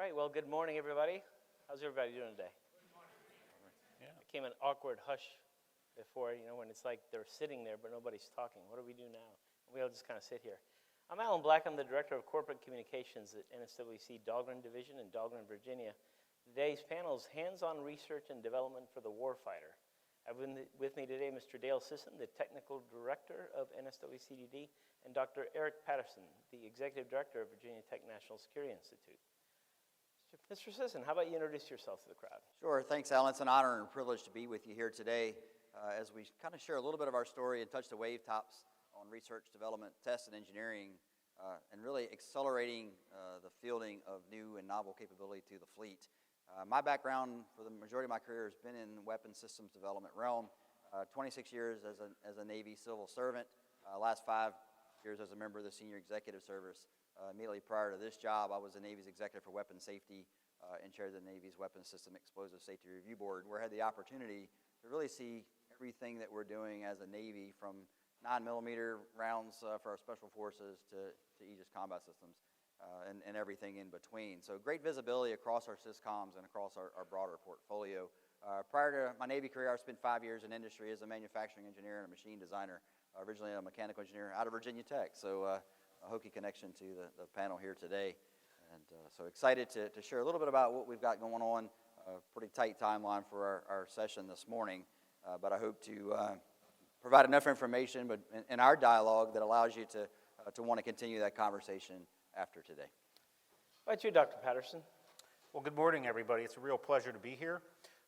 right, well, good morning, everybody. How's everybody doing today? Yeah. It became an awkward hush before, when it's like they're sitting there, but nobody's talking. What do we do now? We all just kind of sit here. I'm Alan Black. I'm the Director of Corporate Communications at NSWC Dahlgren Division in Dahlgren, Virginia. Today's panel is Hands-on Research and Development for the Warfighter. I have with me today Mr. Dale Sisson, the Technical Director of NSWCDD, and Dr. Eric Patterson, the Executive Director of Virginia Tech National Security Institute. Mr. Sisson, how about you introduce yourself to the crowd? Sure. Thanks, Alan. It's an honor and a privilege to be with you here today as we kind of share a little bit of our story and touch the wave tops on research, development, test, and engineering, and really accelerating the fielding of new and novel capability to the fleet. My background for the majority of my career has been in weapon systems development realm. 26 years as a Navy civil servant, last 5 years as a member of the Senior Executive Service. Immediately prior to this job, I was the Navy's Executive for Weapons Safety and chaired the Navy's Weapons System Explosive Safety Review Board, where I had the opportunity to really see everything that we're doing as a Navy, from 9mm rounds for our Special Forces to Aegis combat systems and everything in between. So great visibility across our SysComs and across our broader portfolio. Prior to my Navy career, I spent 5 years in industry as a manufacturing engineer and a machine designer, originally a mechanical engineer out of Virginia Tech. So a hokey connection to the panel here today. And so excited to share a little bit about what we've got going on. Pretty tight timeline for our session this morning, but I hope to provide enough information but in our dialogue that allows you to want to continue that conversation after today. How about you, Dr. Patterson? Well, good morning, everybody. It's a real pleasure to be here.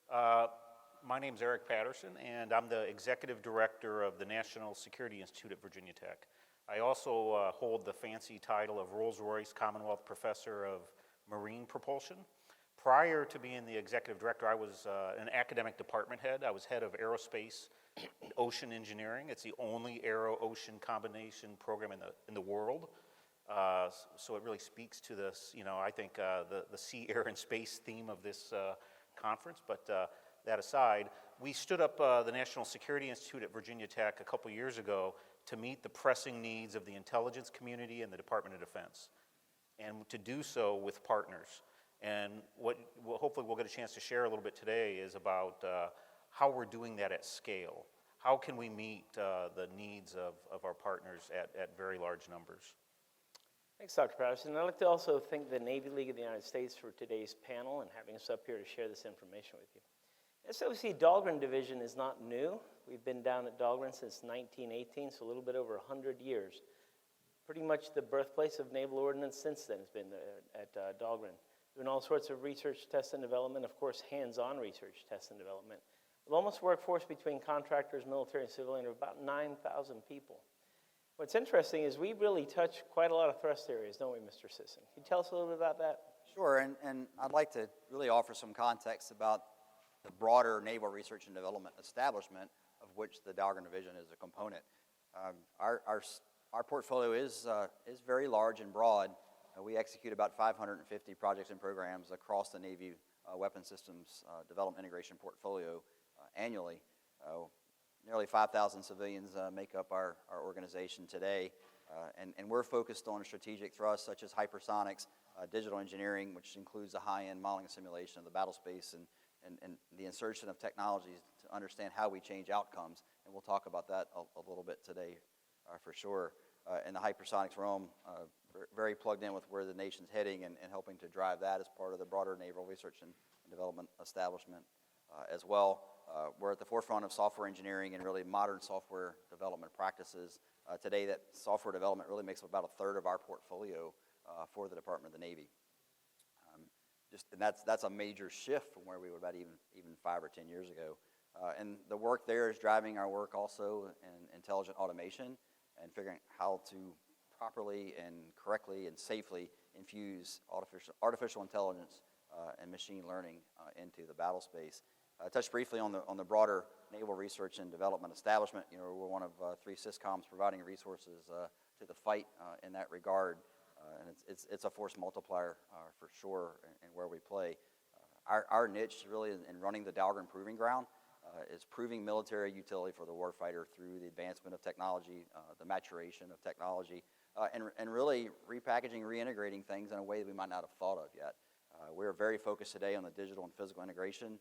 My name's Eric Patterson, and I'm the Executive Director of the National Security Institute at Virginia Tech. I also hold the fancy title of Rolls-Royce Commonwealth Professor of Marine Propulsion. Prior to being the Executive Director, I was an academic department head. I was head of Aerospace and Ocean Engineering. It's the only aero-ocean combination program in the world. So it really speaks to this, I think the sea, air, and space theme of this conference. But that aside, we stood up the National Security Institute at Virginia Tech a couple years ago to meet the pressing needs of the intelligence community and the Department of Defense, and to do so with partners. And what hopefully we'll get a chance to share a little bit today is about how we're doing that at scale. How can we meet the needs of our partners at very large numbers? Thanks, Dr. Patterson. I'd like to also thank the Navy League of the United States for today's panel and having us up here to share this information with you. SWC Dahlgren Division is not new. We've been down at Dahlgren since 1918, so a little bit over 100 years. Pretty much the birthplace of naval ordnance since then has been at Dahlgren. Doing all sorts of research, test, and development, of course, hands-on research, test, and development. With almost workforce between contractors, military, and civilian of about 9,000 people. What's interesting is we really touch quite a lot of thrust areas, don't we, Mr. Sisson? Can you tell us a little bit about that? Sure, and I'd like to really offer some context about the broader naval research and development establishment, of which the Dahlgren Division is a component. Our portfolio is very large and broad. We execute about 550 projects and programs across the Navy weapon systems development integration portfolio annually. Nearly 5,000 civilians make up our organization today, and we're focused on strategic thrusts such as hypersonics, digital engineering, which includes the high-end modeling and simulation of the battle space, and the insertion of technologies to understand how we change outcomes, and we'll talk about that a little bit today for sure. In the hypersonics realm, very plugged in with where the nation's heading and helping to drive that as part of the broader naval research and development establishment as well. We're at the forefront of software engineering and really modern software development practices. Today, that software development really makes up about a third of our portfolio for the Department of the Navy. And that's a major shift from where we were about even 5 or 10 years ago. And the work there is driving our work also in intelligent automation and figuring how to properly and correctly and safely infuse artificial intelligence and machine learning into the battle space. Touch briefly on the broader naval research and development establishment. We're one of 3 SysComs providing resources to the fight in that regard. And it's a force multiplier for sure in where we play. Our niche really in running the Dahlgren Proving Ground is proving military utility for the warfighter through the advancement of technology, the maturation of technology, and really repackaging, reintegrating things in a way that we might not have thought of yet. we're very focused today on the digital and physical integration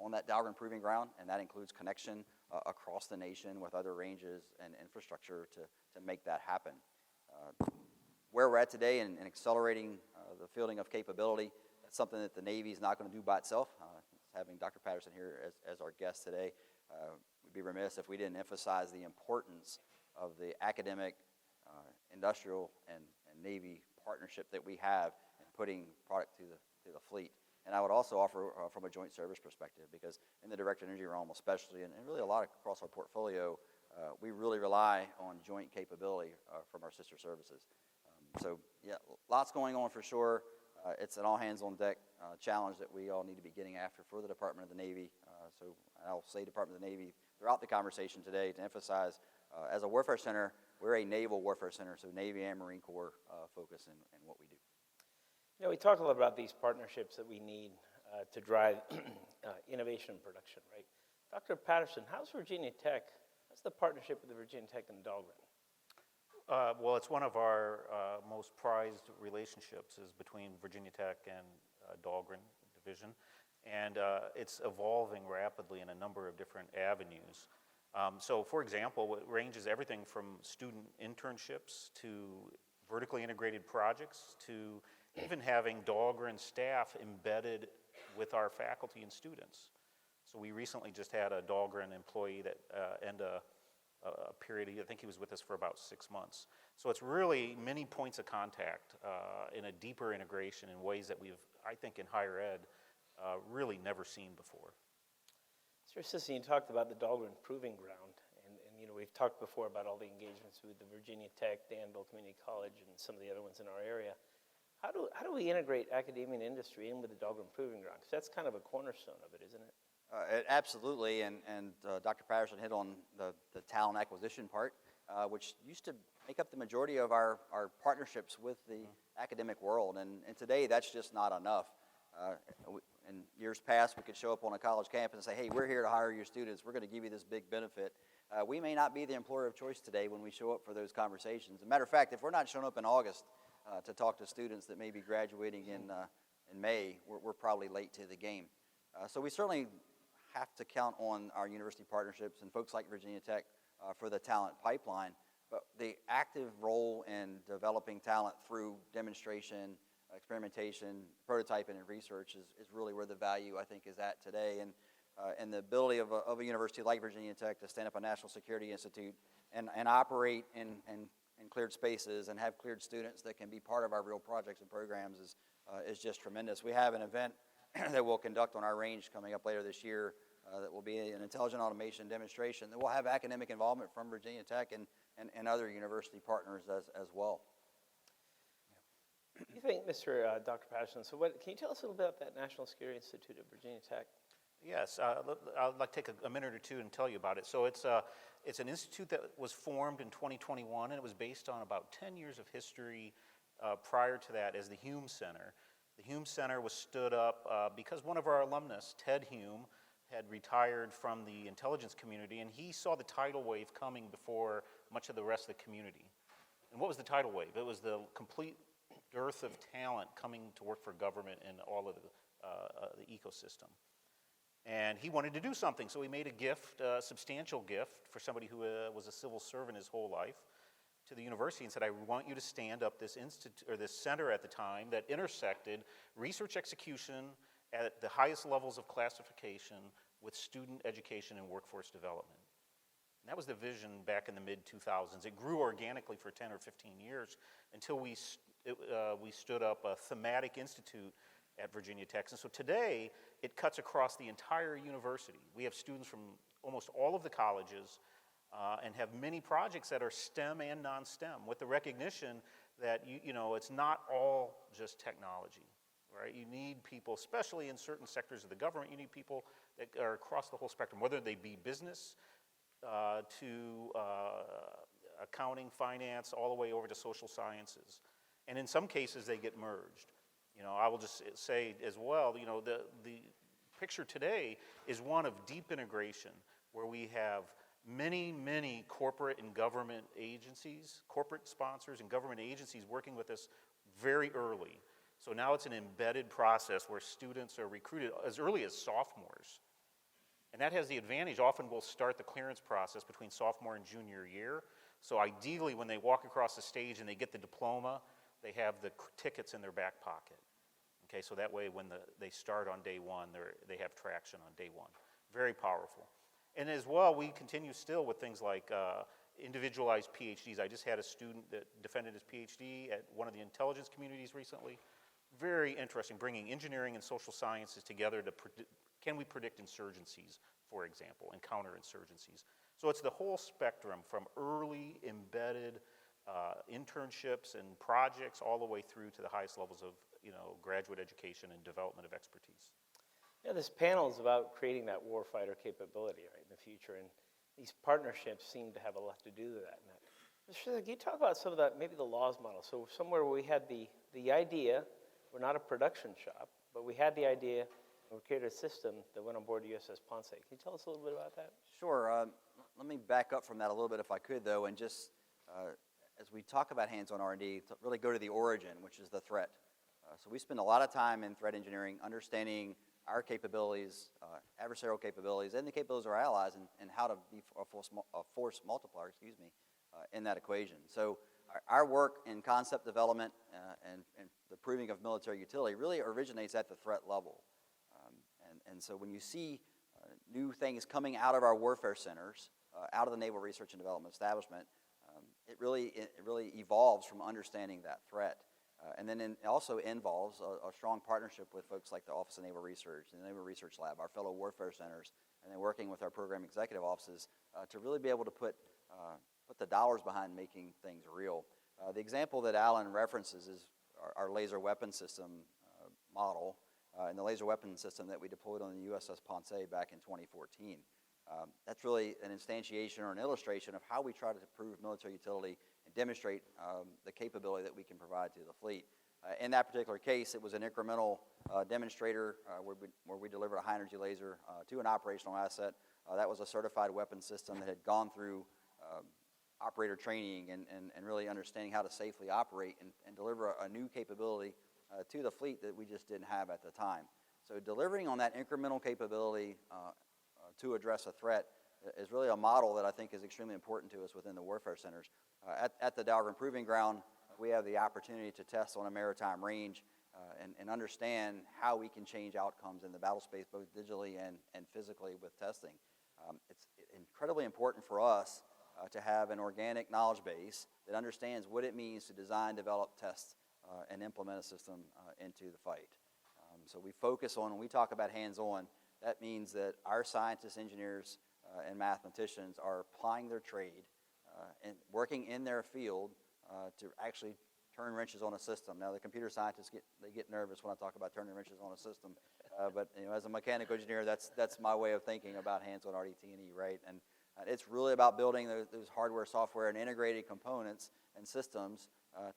on that Dahlgren Proving Ground, and that includes connection across the nation with other ranges and infrastructure to make that happen. Where we're at today in accelerating the fielding of capability, that's something that the Navy is not going to do by itself. Having Dr. Patterson here as our guest today, we'd be remiss if we didn't emphasize the importance of the academic, industrial, and Navy partnership that we have in putting product through the fleet. And I would also offer from a joint service perspective, because in the direct energy realm especially, and really a lot across our portfolio, we really rely on joint capability from our sister services. So yeah, lots going on for sure. It's an all-hands-on-deck challenge that we all need to be getting after for the Department of the Navy. So I'll say Department of the Navy throughout the conversation today to emphasize, as a warfare center, we're a naval warfare center, so Navy and Marine Corps focus in what we do. You know, we talk a lot about these partnerships that we need to drive innovation and production, right? Dr. Patterson, how's Virginia Tech, how's the partnership with the Virginia Tech and Dahlgren? Well, it's one of our most prized relationships is between Virginia Tech and Dahlgren Division, and it's evolving rapidly in a number of different avenues. So, for example, it ranges everything from student internships to vertically integrated projects to even having Dahlgren staff embedded with our faculty and students. So we recently just had a Dahlgren employee that end a period, I think he was with us for about 6 months. So it's really many points of contact in a deeper integration in ways that we've, I think in higher ed, really never seen before. Mr. Assistant, you talked about the Dahlgren Proving Ground, and you know, we've talked before about all the engagements with the Virginia Tech, Danville Community College, and some of the other ones in our area. How do we integrate academia and industry in with the Dahlgren Proving Ground? Because that's kind of a cornerstone of it, isn't it? Absolutely, and Dr. Patterson hit on the talent acquisition part, which used to make up the majority of our partnerships with the academic world, and today that's just not enough. In years past, we could show up on a college campus and say, hey, we're here to hire your students, we're going to give you this big benefit. We may not be the employer of choice today when we show up for those conversations. As a matter of fact, if we're not showing up in August to talk to students that may be graduating in May, we're probably late to the game. So we certainly have to count on our university partnerships and folks like Virginia Tech for the talent pipeline, but the active role in developing talent through demonstration, experimentation, prototyping, and research is really where the value, I think, is at today. And the ability of a university like Virginia Tech to stand up a national security institute and operate in cleared spaces and have cleared students that can be part of our real projects and programs is just tremendous. We have an event that we'll conduct on our range coming up later this year that will be an intelligent automation demonstration that will have academic involvement from Virginia Tech and other university partners as well. You think, Dr. Patterson, so can you tell us a little bit about that National Security Institute at Virginia Tech? Yes, I'd like to take a minute or two and tell you about it. So it's an institute that was formed in 2021, and it was based on about 10 years of history prior to that as the Hume Center. The Hume Center was stood up because one of our alumnus, Ted Hume, had retired from the intelligence community, and he saw the tidal wave coming before much of the rest of the community. And what was the tidal wave? It was the complete dearth of talent coming to work for government and all of the ecosystem. And he wanted to do something, so he made a gift, a substantial gift for somebody who was a civil servant his whole life, to the university and said, I want you to stand up this institute or this center at the time that intersected research execution at the highest levels of classification with student education and workforce development. And that was the vision back in the mid-2000s. It grew organically for 10 or 15 years until we stood up a thematic institute at Virginia Tech. And so today, it cuts across the entire university. We have students from almost all of the colleges and have many projects that are STEM and non-STEM with the recognition that it's not all just technology, right? You need people, especially in certain sectors of the government, you need people that are across the whole spectrum, whether they be business to accounting, finance, all the way over to social sciences. And in some cases, they get merged. I will just say as well, the picture today is one of deep integration where we have many corporate and government agencies, corporate sponsors and government agencies working with us very early. So now it's an embedded process where students are recruited as early as sophomores. And that has the advantage, often we'll start the clearance process between sophomore and junior year. So ideally, when they walk across the stage and they get the diploma, they have the tickets in their back pocket. Okay, so that way when they start on day one, they have traction on day one. Very powerful. And as well, we continue still with things like individualized PhDs. I just had a student that defended his PhD at one of the intelligence communities recently. Very interesting, bringing engineering and social sciences together to can we predict insurgencies, for example, and counterinsurgencies. So it's the whole spectrum from early embedded internships and projects all the way through to the highest levels of graduate education and development of expertise. Yeah, this panel is about creating that warfighter capability, right, in the future, and these partnerships seem to have a lot to do with that. Mr. Can you talk about some of that, maybe the laws model? So somewhere where we had the idea, we're not a production shop, but we had the idea, and we created a system that went on board USS Ponce. Can you tell us a little bit about that? Sure. Let me back up from that a little bit if I could, though, and just as we talk about hands-on R&D, to really go to the origin, which is the threat. So we spend a lot of time in threat engineering understanding our capabilities, adversarial capabilities, and the capabilities of our allies, and how to be a force multiplier, in that equation. So our work in concept development and the proving of military utility really originates at the threat level. And so when you see new things coming out of our warfare centers, out of the Naval Research and Development Establishment, it really evolves from understanding that threat. And then it also involves a strong partnership with folks like the Office of Naval Research, the Naval Research Lab, our fellow warfare centers, and then working with our program executive offices to really be able to put the dollars behind making things real. The example that Alan references is our laser weapon system model, and the laser weapon system that we deployed on the USS Ponce back in 2014. That's really an instantiation or an illustration of how we try to prove military utility and demonstrate the capability that we can provide to the fleet. In that particular case, it was an incremental demonstrator where we delivered a high-energy laser to an operational asset. That was a certified weapon system that had gone through operator training and really understanding how to safely operate and deliver a new capability to the fleet that we just didn't have at the time. So delivering on that incremental capability to address a threat is really a model that I think is extremely important to us within the warfare centers. At the Dahlgren Proving Ground, we have the opportunity to test on a maritime range and understand how we can change outcomes in the battle space, both digitally and physically with testing. It's incredibly important for us to have an organic knowledge base that understands what it means to design, develop, test, and implement a system into the fight. So we focus on, when we talk about hands-on, that means that our scientists, engineers, and mathematicians are applying their trade and working in their field to actually turn wrenches on a system. Now, the computer scientists get nervous when I talk about turning wrenches on a system, but as a mechanical engineer, that's my way of thinking about hands-on RDT&E, right? And it's really about building those hardware, software, and integrated components and systems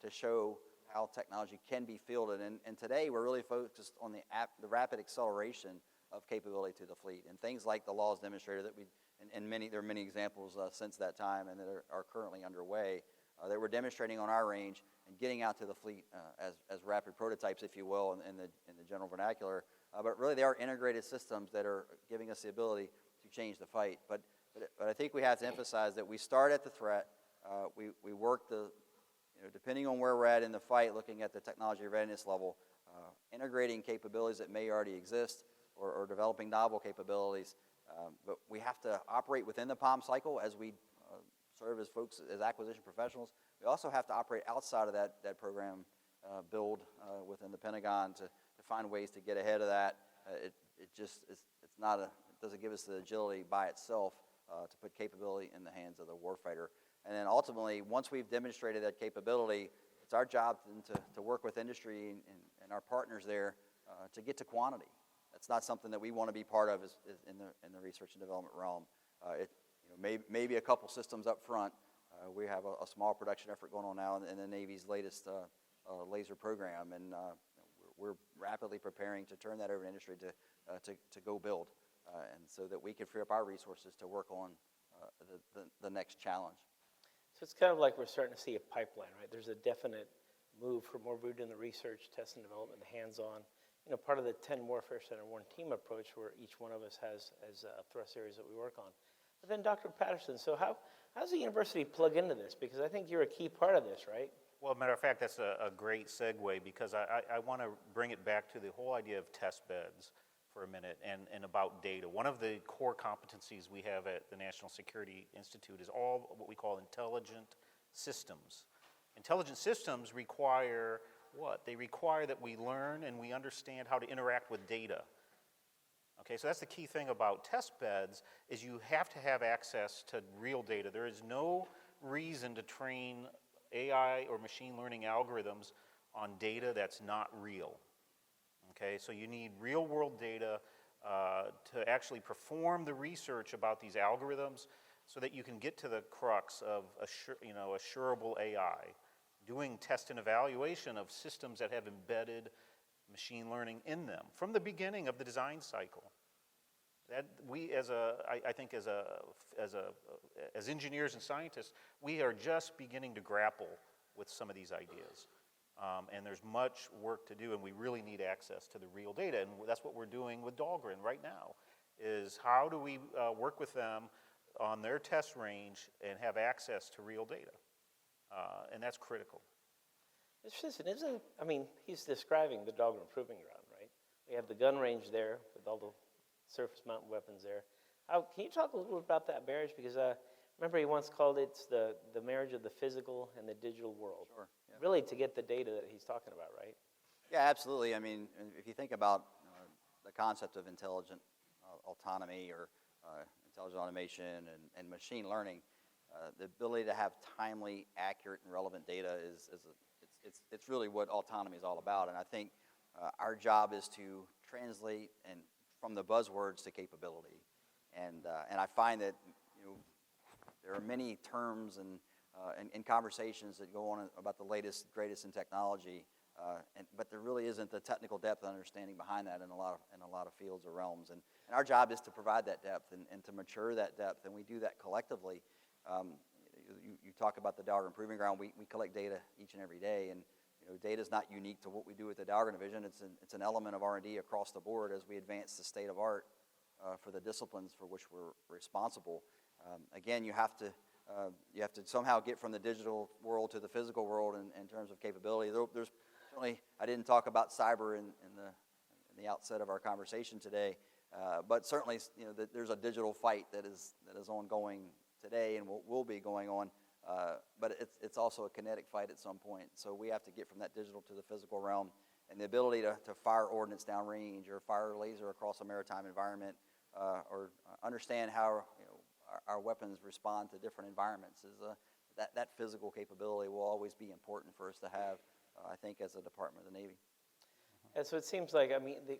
to show how technology can be fielded. And today, we're really focused on the rapid acceleration of capability to the fleet, and things like the laws demonstrator that there are many examples since that time and that are currently underway that we're demonstrating on our range and getting out to the fleet as rapid prototypes, if you will, in the general vernacular. But really, they are integrated systems that are giving us the ability to change the fight. But I think we have to emphasize that we start at the threat. We work depending on where we're at in the fight, looking at the technology readiness level, integrating capabilities that may already exist, or developing novel capabilities. But we have to operate within the POM cycle as we serve as folks, as acquisition professionals. We also have to operate outside of that program build within the Pentagon to find ways to get ahead of that. It doesn't give us the agility by itself to put capability in the hands of the warfighter. And then ultimately, once we've demonstrated that capability, it's our job to work with industry and our partners there to get to quantity. That's not something that we want to be part of in the research and development realm. Maybe a couple systems up front. We have a small production effort going on now in the Navy's latest laser program, and we're rapidly preparing to turn that over to industry to go build, and so that we can free up our resources to work on the next challenge. So it's kind of like we're starting to see a pipeline, right? There's a definite move from more rooted in the research, test and development, the hands-on, part of the 10 Warfare Center One Team approach where each one of us has thrust areas that we work on. But then Dr. Patterson, so how's the university plug into this? Because I think you're a key part of this, right? Well, matter of fact, that's a great segue because I want to bring it back to the whole idea of test beds for a minute and about data. One of the core competencies we have at the National Security Institute is all what we call intelligent systems. Intelligent systems require what? They require that we learn and we understand how to interact with data. Okay, so that's the key thing about test beds is you have to have access to real data. There is no reason to train AI or machine learning algorithms on data that's not real. Okay, so you need real world data to actually perform the research about these algorithms so that you can get to the crux of assurable AI, doing test and evaluation of systems that have embedded machine learning in them from the beginning of the design cycle. That we, as engineers and scientists, we are just beginning to grapple with some of these ideas, and there's much work to do, and we really need access to the real data, and that's what we're doing with Dahlgren right now. Is how do we work with them on their test range and have access to real data, and that's critical. Mr. Sisson, he's describing the Dahlgren Proving Ground, right? We have the gun range there with all the surface mounted weapons there. Can you talk a little bit about that marriage? Because remember he once called it the marriage of the physical and the digital world. Sure. Yeah. Really to get the data that he's talking about, right? Yeah, absolutely. I mean, if you think about the concept of intelligent autonomy or intelligent automation and machine learning, the ability to have timely, accurate, and relevant data it's really what autonomy is all about. And I think our job is to translate and from the buzzwords to capability. And I find that there are many terms and conversations that go on about the latest, greatest in technology, but there really isn't the technical depth and understanding behind that in a lot of fields or realms. And our job is to provide that depth and to mature that depth, and we do that collectively. You talk about the Dahlgren Proving Ground. We collect data each and every day, and data is not unique to what we do with the Dahlgren Division. It's an element of R&D across the board as we advance the state of art for the disciplines for which we're responsible. Again, you have to somehow get from the digital world to the physical world in terms of capability. There's certainly, I didn't talk about cyber in the outset of our conversation today, but certainly there's a digital fight that is ongoing today and will be going on. But it's also a kinetic fight at some point. So we have to get from that digital to the physical realm, and the ability to fire ordnance downrange or fire a laser across a maritime environment, or understand how our weapons respond to different environments is that physical capability will always be important for us to have. I think as a Department of the Navy. And so it seems like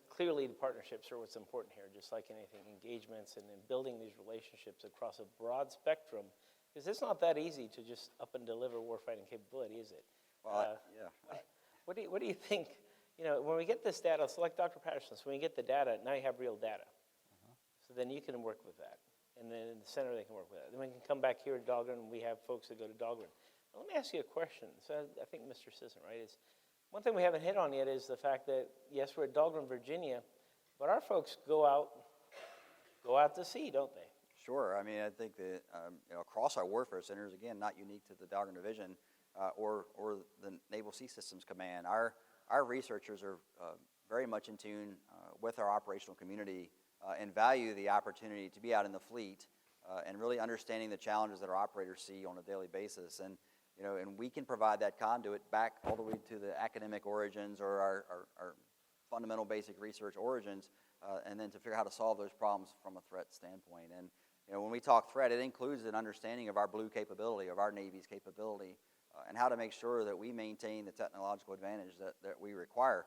clearly the partnerships are what's important here, just like anything, engagements and building these relationships across a broad spectrum. Because it's not that easy to just up and deliver warfighting capability, is it? Well, yeah. What do you think? When we get this data, so like Dr. Patterson, so when you get the data, now you have real data. So then you can work with that, and then in the center they can work with that. Then we can come back here to Dahlgren, and we have folks that go to Dahlgren. Now, let me ask you a question. So I think Mr. Sisson, right? Is one thing we haven't hit on yet is the fact that yes, we're at Dahlgren, Virginia, but our folks go out to sea, don't they? Sure. I think that across our warfare centers, again, not unique to the Dahlgren Division or the Naval Sea Systems Command. Our researchers are very much in tune with our operational community and value the opportunity to be out in the fleet and really understanding the challenges that our operators see on a daily basis. And we can provide that conduit back all the way to the academic origins or our fundamental basic research origins, and then to figure out how to solve those problems from a threat standpoint. And when we talk threat, it includes an understanding of our blue capability, of our Navy's capability, and how to make sure that we maintain the technological advantage that we require.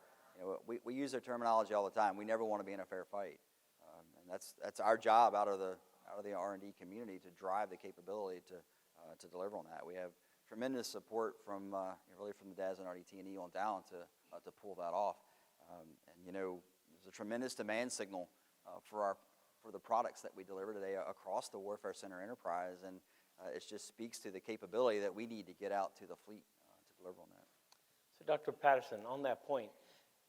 We use their terminology all the time. We never want to be in a fair fight, and that's our job out of the R&D community to drive the capability to deliver on that. We have tremendous support from really from the DAS and RDT&E on down to pull that off. And there's a tremendous demand signal for the products that we deliver today across the Warfare Center enterprise, and it just speaks to the capability that we need to get out to the fleet to deliver on that. So Dr. Patterson, on that point,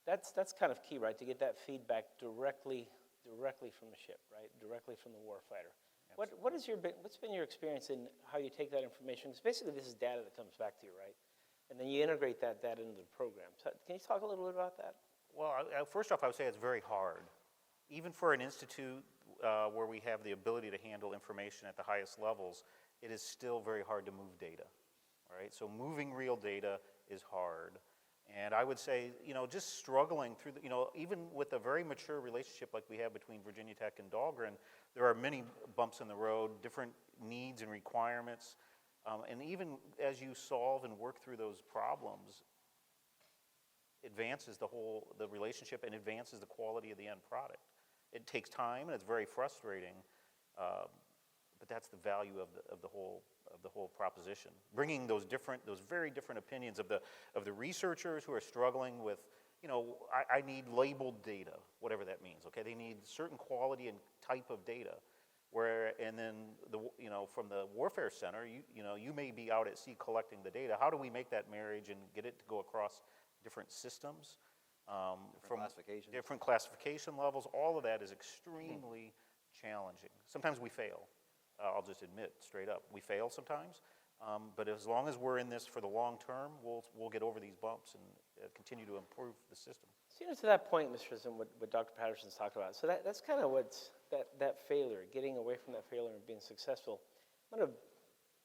that's kind of key, right? To get that feedback directly from the ship, right? Directly from the warfighter. What's been your experience in how you take that information? Because basically this is data that comes back to you, right? And then you integrate that data into the program. So can you talk a little bit about that? Well, first off, I would say it's very hard. Even for an institute where we have the ability to handle information at the highest levels, it is still very hard to move data, right? So moving real data is hard. And I would say, just struggling through, even with a very mature relationship like we have between Virginia Tech and Dahlgren, there are many bumps in the road, different needs and requirements. And even as you solve and work through those problems, advances the relationship and advances the quality of the end product. It takes time and it's very frustrating, but that's the value of the whole proposition. Bringing those very different opinions of the researchers who are struggling with, I need labeled data, whatever that means. Okay, they need certain quality and type of data. And then from the Warfare Center, you may be out at sea collecting the data. How do we make that marriage and get it to go across different systems? Different classification levels. All of that is extremely challenging. Sometimes we fail. I'll just admit straight up, we fail sometimes. But as long as we're in this for the long term, we'll get over these bumps and continue to improve the system. So, to that point, Mr. Rizzo, what Dr. Patterson's talked about, so that's kind of what's that failure, getting away from that failure and being successful. I'm going to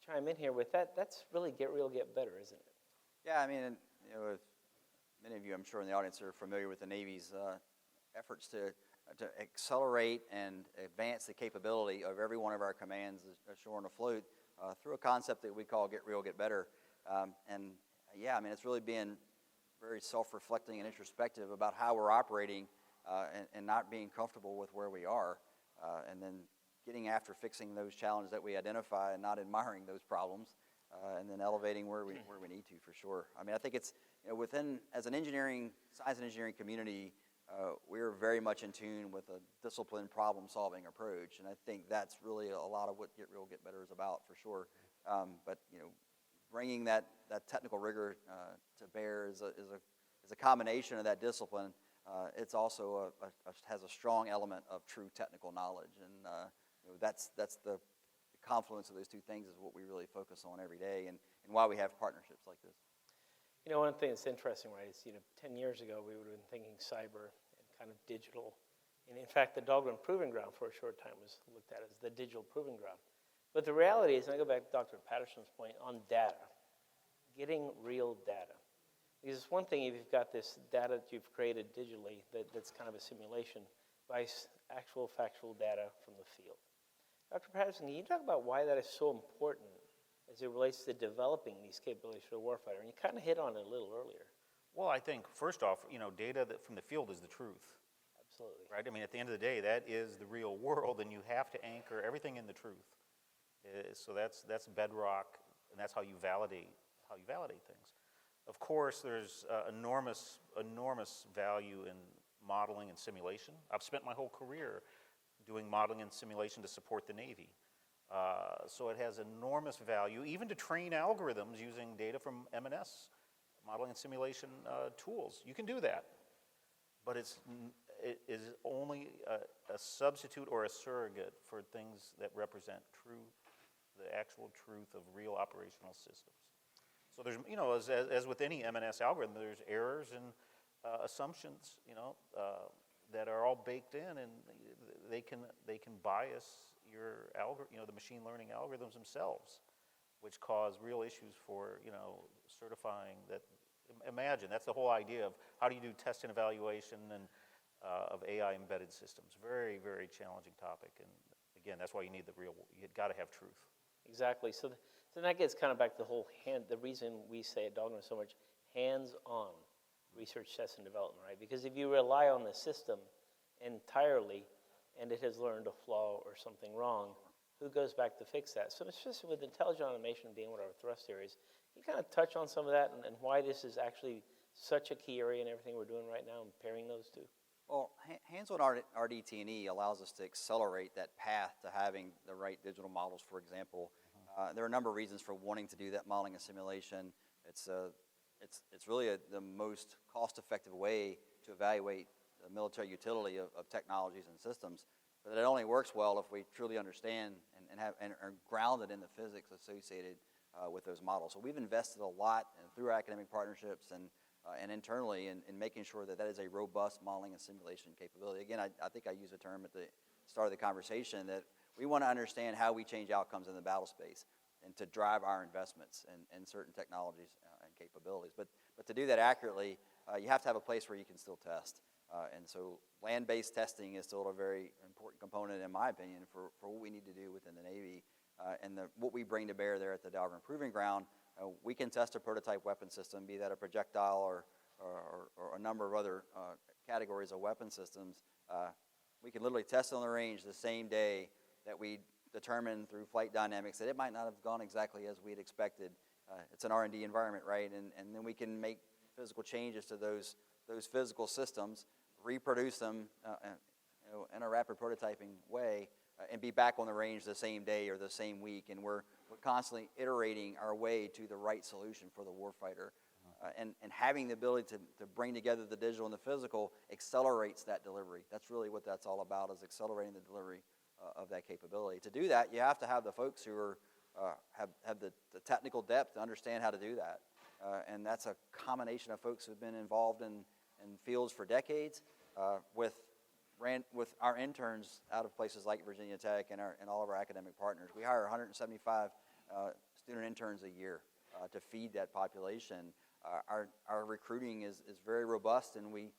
chime in here with that. That's really get real, get better, isn't it? Yeah, I mean, many of you, I'm sure, in the audience are familiar with the Navy's efforts to accelerate and advance the capability of every one of our commands ashore and afloat through a concept that we call get real, get better. And yeah, I mean, it's really being very self-reflecting and introspective about how we're operating and not being comfortable with where we are, and then getting after fixing those challenges that we identify and not admiring those problems, and then elevating where we need to, for sure. I mean, I think it's, as an science and engineering community, we're very much in tune with a disciplined problem-solving approach, and I think that's really a lot of what Get Real, Get Better is about, for sure. But bringing that technical rigor to bear is a combination of that discipline. It's also has a strong element of true technical knowledge, and that's the confluence of those two things is what we really focus on every day, and why we have partnerships like this. One thing that's interesting, right, is 10 years ago we would have been thinking cyber and kind of digital. And in fact, the Dahlgren Proving Ground for a short time was looked at as the digital proving ground. But the reality is, and I go back to Dr. Patterson's point on data, getting real data. Because it's one thing if you've got this data that you've created digitally that's kind of a simulation by actual factual data from the field. Dr. Patterson, can you talk about why that is so important as it relates to developing these capabilities for the warfighter? And you kind of hit on it a little earlier. Well, I think, first off, data from the field is the truth. Absolutely. Right? I mean, at the end of the day, that is the real world, and you have to anchor everything in the truth. So that's bedrock, and that's how you validate things. Of course, there's enormous value in modeling and simulation. I've spent my whole career doing modeling and simulation to support the Navy. So it has enormous value, even to train algorithms using data from M&S, modeling and simulation tools. You can do that, but it is only a substitute or a surrogate for things that represent the actual truth of real operational systems. So there's, as with any M&S algorithm, there's errors and assumptions, that are all baked in, and they can bias your the machine learning algorithms themselves, which cause real issues for certifying that. Imagine that's the whole idea of how do you do test and evaluation and of AI embedded systems. Very, very challenging topic, and again, that's why you need you've got to have truth. Exactly. So that gets kind of back to the reason we say at Dahlgren so much hands-on research, test, and development, right? Because if you rely on the system entirely and it has learned a flaw or something wrong, who goes back to fix that? So it's just with intelligent automation being one of our thrust areas, can you kind of touch on some of that and why this is actually such a key area in everything we're doing right now and pairing those two? Well, hands-on RDT&E allows us to accelerate that path to having the right digital models, for example. There are a number of reasons for wanting to do that modeling and simulation. It's it's really the most cost-effective way to evaluate the military utility of technologies and systems. But it only works well if we truly understand and are grounded in the physics associated with those models. So we've invested a lot through our academic partnerships and internally in making sure that is a robust modeling and simulation capability. Again, I think I used a term at the start of the conversation that we want to understand how we change outcomes in the battle space and to drive our investments in certain technologies and capabilities. But to do that accurately, you have to have a place where you can still test. And so land-based testing is still a very important component, in my opinion, for what we need to do within the Navy. And what we bring to bear there at the Dahlgren Proving Ground, we can test a prototype weapon system, be that a projectile or a number of other categories of weapon systems. We can literally test on the range the same day that we determine through flight dynamics that it might not have gone exactly as we had expected. It's an R&D environment, right? And then we can make physical changes to those physical systems, reproduce them in a rapid prototyping way, and be back on the range the same day or the same week. And we're constantly iterating our way to the right solution for the warfighter. And having the ability to bring together the digital and the physical accelerates that delivery. That's really what that's all about, is accelerating the delivery of that capability. To do that, you have to have the folks who have the technical depth to understand how to do that. And that's a combination of folks who've been involved in fields for decades with our interns out of places like Virginia Tech and all of our academic partners. We hire 175 student interns a year to feed that population. Our recruiting is very robust, and we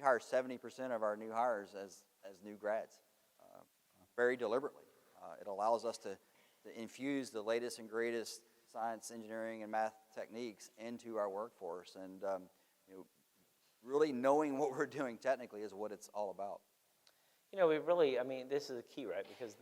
hire 70% of our new hires as new grads, very deliberately. It allows us to infuse the latest and greatest science, engineering, and math techniques into our workforce. And really knowing what we're doing technically is what it's all about. We really, this is a key, right? Because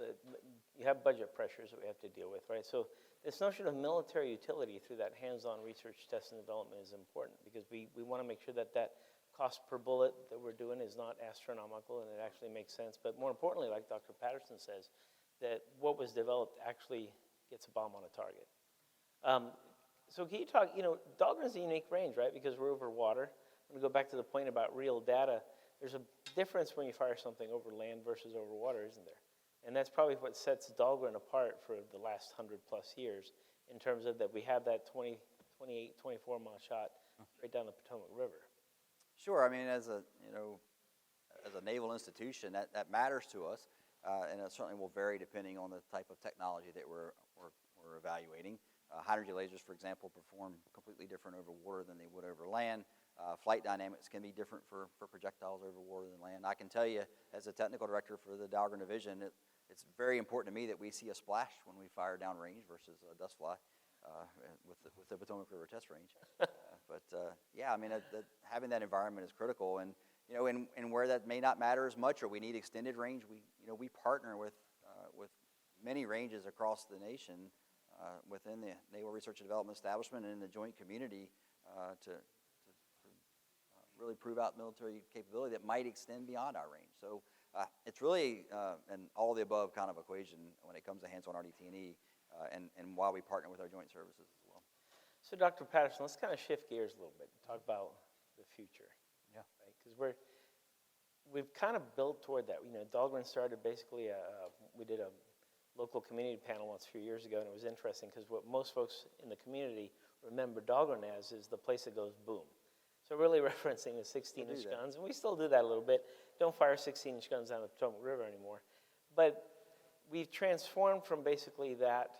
you have budget pressures that we have to deal with, right? So this notion of military utility through that hands-on research, test, and development is important because we want to make sure that cost per bullet that we're doing is not astronomical and it actually makes sense. But more importantly, like Dr. Patterson says, that what was developed actually gets a bomb on a target. So can you talk, Dahlgren's a unique range, right? Because we're over water. I'm going to go back to the point about real data. There's a difference when you fire something over land versus over water, isn't there? And that's probably what sets Dahlgren apart for the last 100 plus years in terms of that we have that 28, 24-mile shot right down the Potomac River. Sure. As a naval institution, that matters to us, and it certainly will vary depending on the type of technology that we're evaluating. Hydrogen lasers, for example, perform completely different over water than they would over land. Flight dynamics can be different for projectiles over water than land. I can tell you, as a technical director for the Dahlgren Division, it's very important to me that we see a splash when we fire downrange versus a dust fly with the Potomac River Test Range. Having that environment is critical. And where that may not matter as much, or we need extended range, we partner with many ranges across the nation within the Naval Research and Development Establishment and in the joint community to really prove out military capability that might extend beyond our range. So it's really an all-of-the-above kind of equation when it comes to hands-on RDT&E and why we partner with our joint services as well. So Dr. Patterson, let's kind of shift gears a little bit and talk about the future. Yeah. Right? Because we've kind of built toward that. Dahlgren started basically, we did a local community panel once a few years ago, and it was interesting because what most folks in the community remember Dahlgren as is the place that goes boom. So really referencing the 16-inch guns, and we still do that a little bit. Don't fire 16-inch guns down the Potomac River anymore. But we've transformed from basically that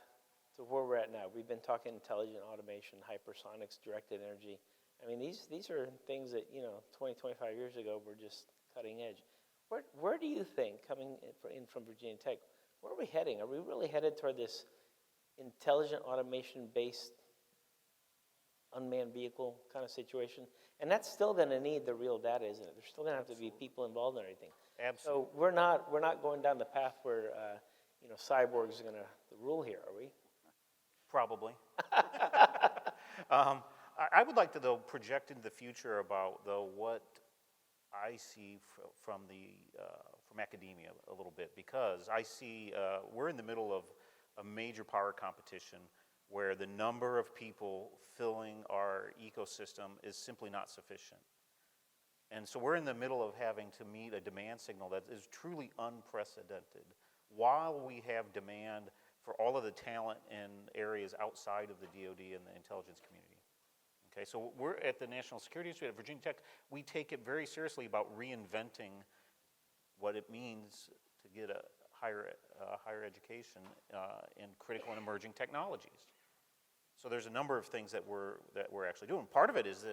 to where we're at now. We've been talking intelligent automation, hypersonics, directed energy. These are things that, 20, 25 years ago were just cutting edge. Where do you think, coming in from Virginia Tech, where are we heading? Are we really headed toward this intelligent automation-based unmanned vehicle kind of situation? And that's still going to need the real data, isn't it? There's still going to have to be people involved in everything. Absolutely. So we're not going down the path where cyborgs are going to rule here, are we? Probably. I would like to, though, project into the future about, what I see from academia a little bit, because I see we're in the middle of a major power competition where the number of people filling our ecosystem is simply not sufficient. And so we're in the middle of having to meet a demand signal that is truly unprecedented while we have demand for all of the talent in areas outside of the DoD and the intelligence community. Okay, so we're at the National Security Institute at Virginia Tech. We take it very seriously about reinventing what it means to get a higher education in critical and emerging technologies. So there's a number of things that we're actually doing. Part of it is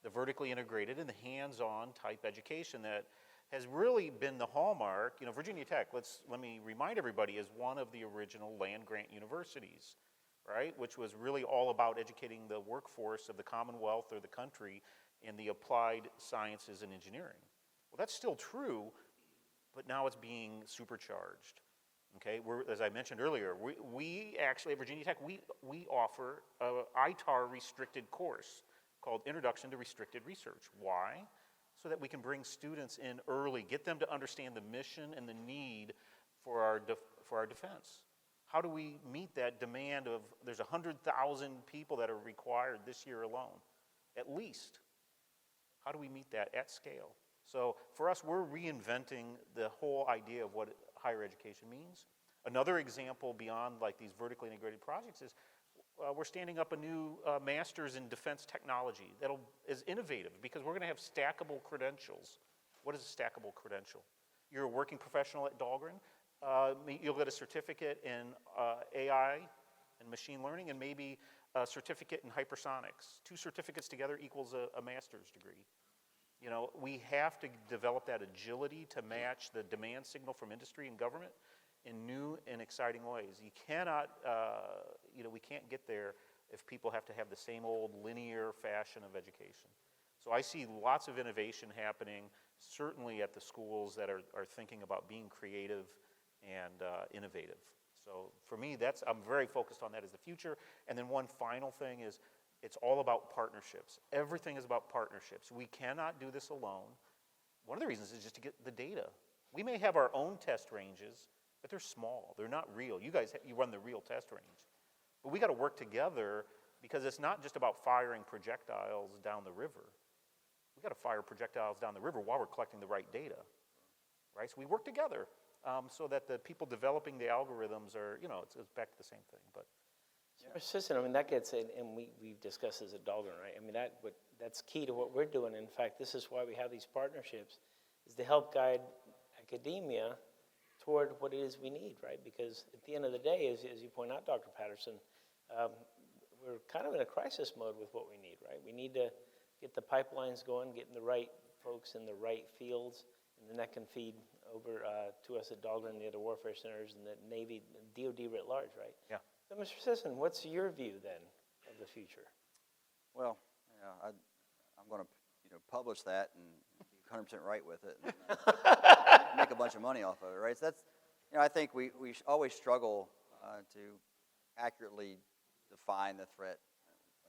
the vertically integrated and the hands-on type education that has really been the hallmark. You know, Virginia Tech, let me remind everybody, is one of the original land-grant universities, right? Which was really all about educating the workforce of the Commonwealth or the country in the applied sciences and engineering. Well, that's still true, but now it's being supercharged. Okay, as I mentioned earlier, we actually at Virginia Tech, we offer a ITAR restricted course called Introduction to Restricted Research. Why? So that we can bring students in early, get them to understand the mission and the need for our defense. How do we meet that demand of, there's 100,000 people that are required this year alone, at least. How do we meet that at scale? So for us, we're reinventing the whole idea of what higher education means. Another example beyond like these vertically integrated projects is we're standing up a new master's in defense technology that is innovative because we're going to have stackable credentials. What is a stackable credential? You're a working professional at Dahlgren. You'll get a certificate in AI and machine learning and maybe a certificate in hypersonics. 2 certificates together equals a master's degree. You know, we have to develop that agility to match the demand signal from industry and government in new and exciting ways. You cannot, we can't get there if people have to have the same old linear fashion of education. So I see lots of innovation happening, certainly at the schools that are thinking about being creative and innovative. So for me, I'm very focused on that as the future. And then one final thing is, it's all about partnerships. Everything is about partnerships. We cannot do this alone. One of the reasons is just to get the data. We may have our own test ranges, but they're small. They're not real. You guys, you run the real test range. But we got to work together because it's not just about firing projectiles down the river. We got to fire projectiles down the river while we're collecting the right data, right? So we work together so that the people developing the algorithms are, it's back to the same thing. But Persistent, I mean, that gets in, and we've discussed this at Dahlgren, right? I mean, that's key to what we're doing. In fact, this is why we have these partnerships, is to help guide academia toward what it is we need, right? Because at the end of the day, as you point out, Dr. Patterson, we're kind of in a crisis mode with what we need, right? We need to get the pipelines going, getting the right folks in the right fields, and then that can feed over to us at Dahlgren and the other warfare centers and the Navy, DoD writ large, right? yeah. So, Mr. Sisson, what's your view then of the future? Well, I'm going to publish that and be 100% right with it and make a bunch of money off of it, right? So that's, I think we always struggle to accurately define the threat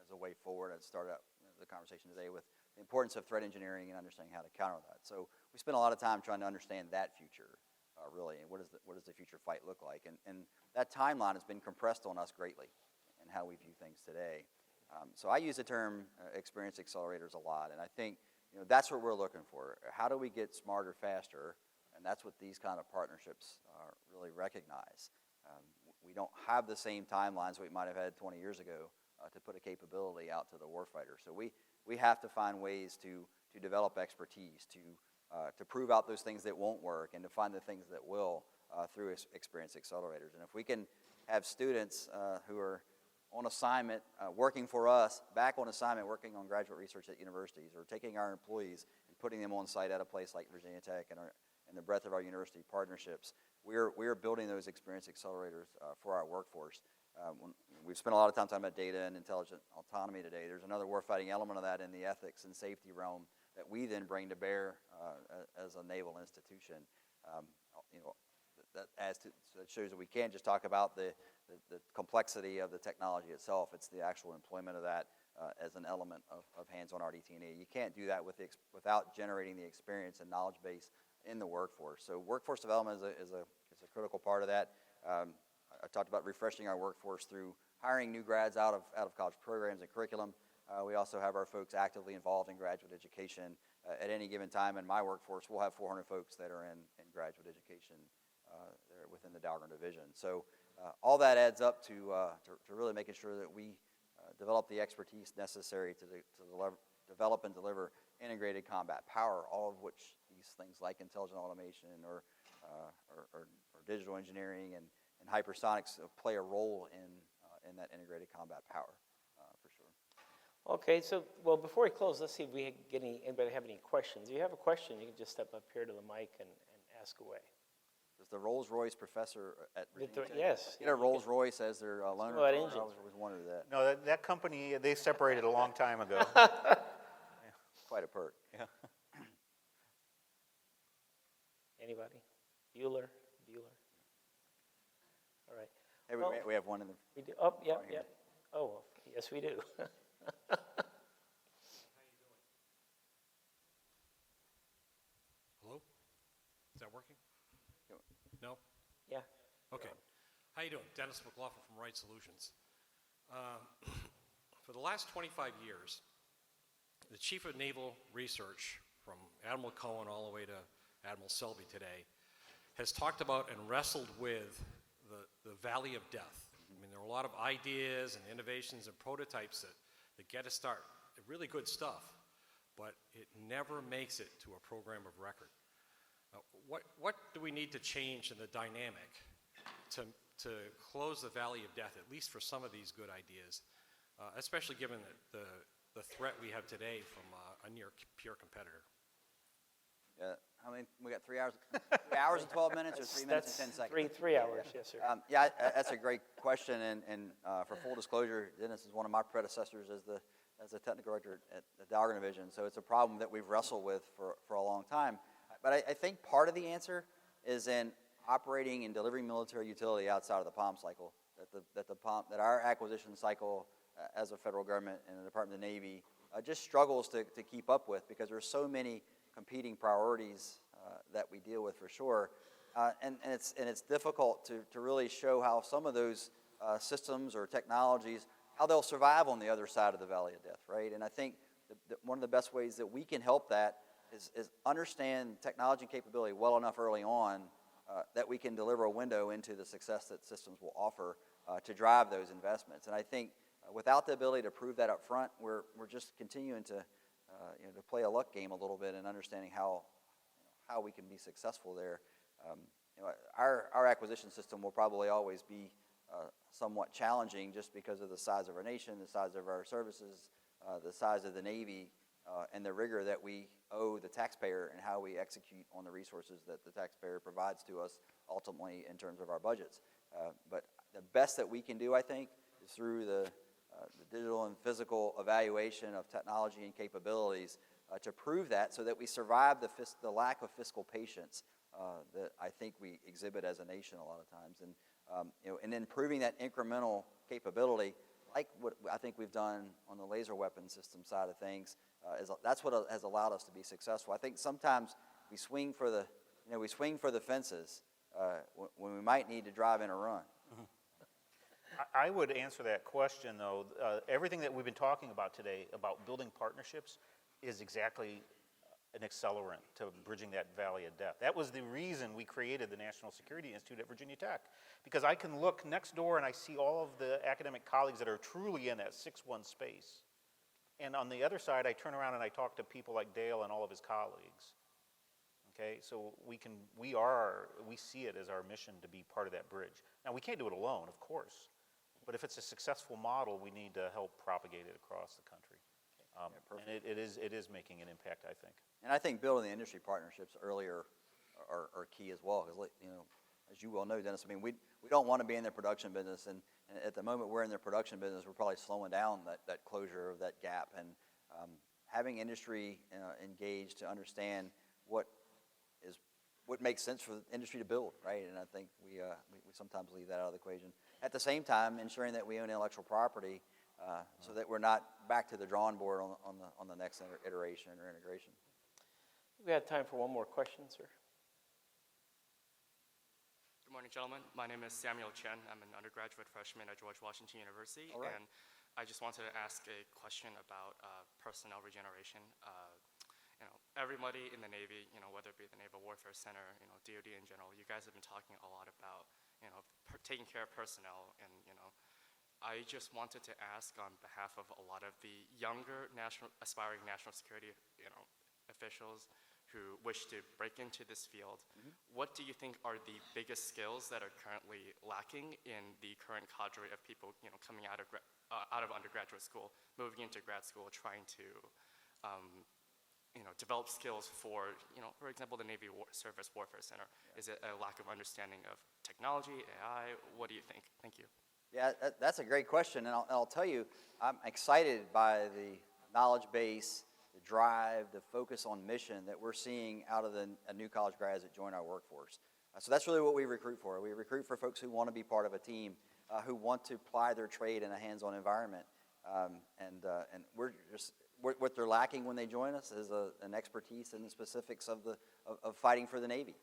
as a way forward. I started out the conversation today with the importance of threat engineering and understanding how to counter that. So we spend a lot of time trying to understand that future, really, and what does the future fight look like? And that timeline has been compressed on us greatly in how we view things today. So I use the term experience accelerators a lot, and I think that's what we're looking for. How do we get smarter faster? And that's what these kind of partnerships really recognize. We don't have the same timelines we might have had 20 years ago to put a capability out to the warfighter. So we have to find ways to develop expertise, to prove out those things that won't work, and to find the things that will through experience accelerators. And if we can have students who are on assignment, working for us, back on assignment, working on graduate research at universities, or taking our employees and putting them on site at a place like Virginia Tech and the breadth of our university partnerships, we're building those experience accelerators for our workforce. We've spent a lot of time talking about data and intelligent autonomy today. There's another warfighting element of that in the ethics and safety realm that we then bring to bear as a naval institution. That shows that we can't just talk about the complexity of the technology itself. It's the actual employment of that as an element of hands-on RDT&E. You can't do that without generating the experience and knowledge base in the workforce. So workforce development is a critical part of that. I talked about refreshing our workforce through hiring new grads out of college programs and curriculum. We also have our folks actively involved in graduate education. At any given time in my workforce, we'll have 400 folks that are in graduate education there within the Dahlgren division. So all that adds up to really making sure that we develop the expertise necessary to develop and deliver integrated combat power, all of which these things like intelligent automation or digital engineering and hypersonics play a role in that integrated combat power, for sure. Okay, so, well, before we close, let's see if we get anybody have any questions. If you have a question, you can just step up here to the mic and ask away. Does the Rolls-Royce professor at Virginia Tech Yes. get a Rolls-Royce as their loaner? about I engines. always wondered that. No, that company, they separated a long time ago. Quite a perk. Yeah. Anybody? Bueller? All right. Hey, Well- we have one in the. We do, oh, yep, Right here. yep. Oh, well, yes, we do. Hello? Is that working? Go. No? Yeah. Okay. How you doing? Dennis McLaughlin from Wright Solutions. For the last 25 years, the Chief of Naval Research, from Admiral Cohen all the way to Admiral Selby today, has talked about and wrestled with the valley of death. I mean, there are a lot of ideas and innovations and prototypes that get a start. They're really good stuff, but it never makes it to a program of record. What do we need to change in the dynamic to close the valley of death, at least for some of these good ideas, especially given the threat we have today from a near peer competitor? Yeah, how many? We got 3 hours. 3 hours and 12 minutes, or 3 minutes and 10 seconds. Three hours, yes, sir. Yeah, that's a great question, and for full disclosure, Dennis is one of my predecessors as the technical director at the Dahlgren Division, so it's a problem that we've wrestled with for a long time. But I think part of the answer is in operating and delivering military utility outside of the POM cycle. That our acquisition cycle as a federal government and the Department of the Navy just struggles to keep up with, because there's so many competing priorities that we deal with, for sure, and it's difficult to really show how some of those systems or technologies, how they'll survive on the other side of the valley of death, right? And I think one of the best ways that we can help that is understand technology and capability well enough early on that we can deliver a window into the success that systems will offer to drive those investments. And I think without the ability to prove that up front, we're just continuing to to play a luck game a little bit and understanding how we can be successful there. Our acquisition system will probably always be somewhat challenging just because of the size of our nation, the size of our services, the size of the Navy, and the rigor that we owe the taxpayer and how we execute on the resources that the taxpayer provides to us ultimately in terms of our budgets. But the best that we can do, I think, is through the digital and physical evaluation of technology and capabilities to prove that, so that we survive the lack of fiscal patience that I think we exhibit as a nation a lot of times. And then proving that incremental capability, like what I think we've done on the laser weapon system side of things, that's what has allowed us to be successful. I think sometimes we swing for the fences when we might need to drive in a run. I would answer that question, though. Everything that we've been talking about today about building partnerships is exactly an accelerant to bridging that valley of death. That was the reason we created the National Security Institute at Virginia Tech, because I can look next door and I see all of the academic colleagues that are truly in that 6-1 space. And on the other side, I turn around and I talk to people like Dale and all of his colleagues. Okay, so we see it as our mission to be part of that bridge. Now, we can't do it alone, of course, but if it's a successful model, we need to help propagate it across the country. And it is making an impact, I think. And I think building the industry partnerships earlier are key as well, because as you well know, Dennis, I mean, we don't want to be in the production business, and at the moment we're in the production business, we're probably slowing down that closure of that gap, and having industry engaged to understand what makes sense for the industry to build, right? And I think we sometimes leave that out of the equation. At the same time, ensuring that we own intellectual property so that we're not back to the drawing board on the next iteration or integration. We have time for one more question, sir. Good morning, gentlemen. My name is Samuel Chen. I'm an undergraduate freshman at George Washington University. All right. And I just wanted to ask a question about personnel regeneration. Everybody in the Navy, whether it be the Naval Warfare Center, DoD in general, you guys have been talking a lot about, taking care of personnel. And, I just wanted to ask on behalf of a lot of the younger aspiring national security, officials who wish to break into this field, what do you think are the biggest skills that are currently lacking in the current cadre of people, coming out of undergraduate school, moving into grad school, trying to, develop skills for, for example, the Navy Surface Warfare Center? Is it a lack of understanding of technology, AI? What do you think? Thank you. Yeah, that's a great question, and I'll tell you, I'm excited by the knowledge base, the drive, the focus on mission that we're seeing out of the new college grads that join our workforce. So that's really what we recruit for. We recruit for folks who want to be part of a team, who want to ply their trade in a hands-on environment, and what they're lacking when they join us is an expertise in the specifics of fighting for the Navy.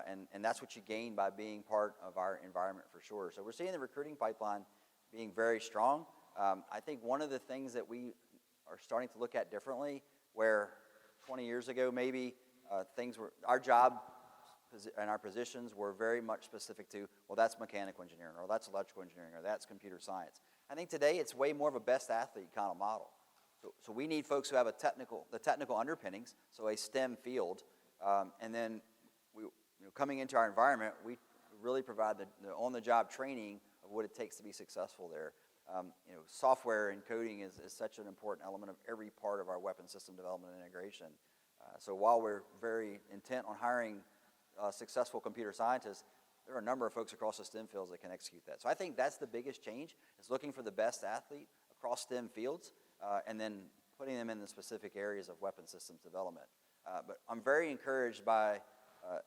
And that's what you gain by being part of our environment for sure. So we're seeing the recruiting pipeline being very strong. I think one of the things that we are starting to look at differently, where 20 years ago maybe our job and our positions were very much specific to, well, that's mechanical engineering, or that's electrical engineering, or that's computer science. I think today it's way more of a best athlete kind of model. So we need folks who have the technical underpinnings, so a STEM field, and then coming into our environment, we really provide the on-the-job training of what it takes to be successful there. Software and coding is such an important element of every part of our weapon system development and integration. So while we're very intent on hiring successful computer scientists, there are a number of folks across the STEM fields that can execute that. So I think that's the biggest change, is looking for the best athlete across STEM fields, and then putting them in the specific areas of weapon systems development. But I'm very encouraged by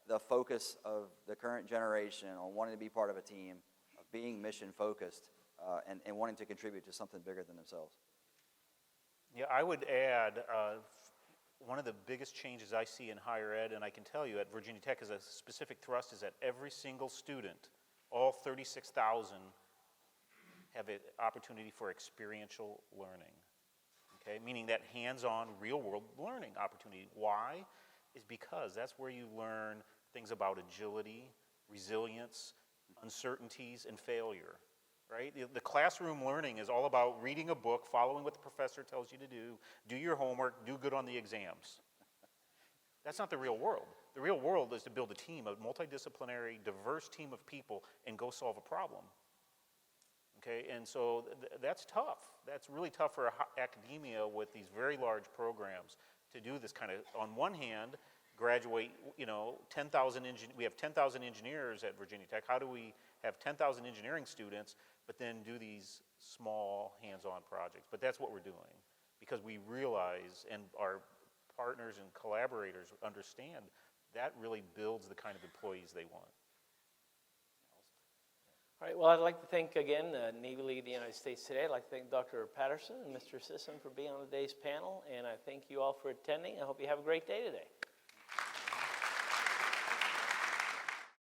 the focus of the current generation on wanting to be part of a team, of being mission-focused, and wanting to contribute to something bigger than themselves. Yeah, I would add, one of the biggest changes I see in higher ed, and I can tell you at Virginia Tech as a specific thrust, is that every single student, all 36,000, have an opportunity for experiential learning, okay? Meaning that hands-on, real-world learning opportunity. Why? Is because that's where you learn things about agility, resilience, uncertainties, and failure, right? The classroom learning is all about reading a book, following what the professor tells you to do your homework, do good on the exams. That's not the real world. The real world is to build a team, a multidisciplinary, diverse team of people, and go solve a problem. Okay, and so that's tough. That's really tough for academia with these very large programs to do this kind of, on one hand, graduate, 10,000 we have 10,000 engineers at Virginia Tech. How do we have 10,000 engineering students, but then do these small hands-on projects? But that's what we're doing, because we realize, and our partners and collaborators understand, that really builds the kind of employees they want. All right, well, I'd like to thank again the Navy League of the United States today. I'd like to thank Dr. Patterson and Mr. Sisson for being on today's panel, and I thank you all for attending. I hope you have a great day today.